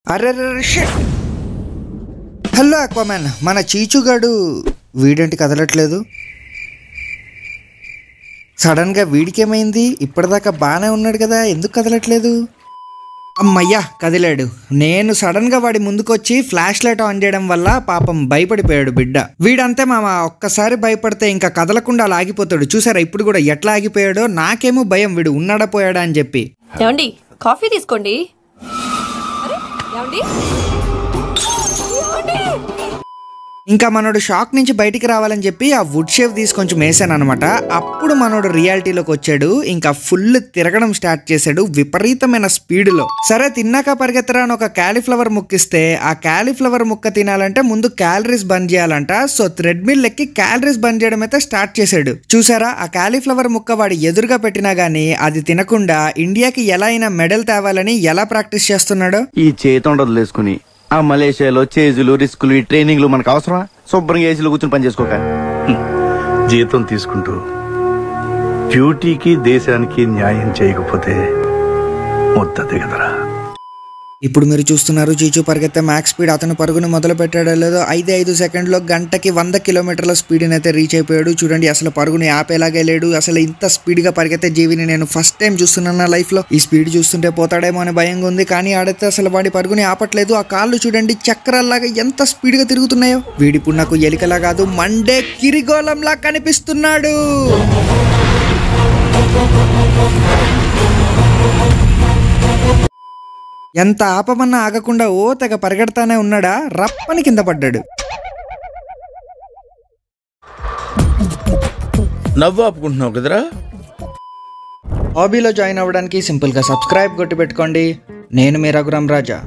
అరే shit. Hello అక్వామ్యాన్, మన చీచుగాడు వీడేంటి కదలట్లేదు? సడన్గా వీడికేమైంది? ఇప్పటిదాకా బాగానే ఉన్నాడు కదా, ఎందుకు కదలట్లేదు? అమ్మయ్యా కదిలాడు. నేను సడన్గా వాడి ముందుకొచ్చి ఫ్లాష్ లైట్ ఆన్ చేయడం వల్ల పాపం భయపడిపోయాడు బిడ్డ. వీడంతే మామ, ఒక్కసారి భయపడితే ఇంకా కదలకుండా అలా ఆగిపోతాడు. చూసారా ఇప్పుడు కూడా ఎట్లా ఆగిపోయాడో? నాకేమో భయం వీడు ఉన్నాడా పోయాడా అని చెప్పి. ఏమండి కాఫీ తీసుకోండి. ఇంకా మనోడు షాక్ నుంచి బయటికి రావాలని చెప్పి ఆ వుడ్ షేవ్ తీసి కొంచెం వేసాను అనమాట. అప్పుడు మనోడు రియాలిటీలోకి వచ్చాడు. ఇంకా ఫుల్ తిరగడం స్టార్ట్ చేశాడు విపరీతమైన స్పీడ్లో. సరే తిన్నాక పరిగెత్తరా అని ఒక క్యాలీఫ్లవర్ ముక్కిస్తే, ఆ క్యాలీఫ్లవర్ ముక్క తినాలంటే ముందు క్యాలరీస్ బంద్ చేయాలంట. సో థ్రెడ్మిల్ ఎక్కి క్యాలరీస్ బంద్ చేయడం అయితే స్టార్ట్ చేశాడు. చూసారా, ఆ క్యాలీఫ్లవర్ ముక్క వాడు ఎదురుగా పెట్టినా గానీ అది తినకుండా ఇండియాకి ఎలా అయినా మెడల్ తేవాలని ఎలా ప్రాక్టీస్ చేస్తున్నాడో. ఈ చేతుండదు లేసుకుని ఆ మలేషియాలో చేజులు రిస్కులు ఈ ట్రైనింగ్లు మనకు అవసరమా? శుభ్రంగా ఏసీలో కూర్చొని పని చేసుకోక జీతం తీసుకుంటూ డ్యూటీకి దేశానికి న్యాయం చేయకపోతే ముద్దది కదరా. ఇప్పుడు మీరు చూస్తున్నారు చీచు పరిగెత్తే మ్యాక్స్ స్పీడ్. అతను పరుగును మొదలు పెట్టాడో లేదో 5 సెకండ్లో గంటకి 100 కిలోమీటర్ల స్పీడ్ని అయితే రీచ్ అయిపోయాడు. చూడండి అసలు పరుగుని ఆపేలాగే లేడు. అసలు ఇంత స్పీడ్గా పరిగెత్తే జీవిని నేను ఫస్ట్ టైం చూస్తున్నాను నా లైఫ్లో. ఈ స్పీడ్ చూస్తుంటే పోతాడేమో అని భయంగా ఉంది, కానీ ఆడైతే అసలు వాడి పరుగుని ఆపట్లేదు. ఆ కాళ్ళు చూడండి చక్రాల్లాగా ఎంత స్పీడ్గా తిరుగుతున్నాయో. వీడిప్పుడు నాకు ఎలికలా కాదు, మండే కిరిగోళంలా కనిపిస్తున్నాడు. ఎంత ఆపమన్నా ఆగకుండా ఓ తెగ పరిగెడతానే ఉన్నాడా. రప్పని కింద పడ్డాడు. నవ్వు ఆపుకుంటున్నావు కదరా. హాబీలో జాయిన్ అవ్వడానికి సింపుల్గా సబ్స్క్రైబ్ కొట్టి పెట్టుకోండి. నేను మీ రఘురామ్ రాజా.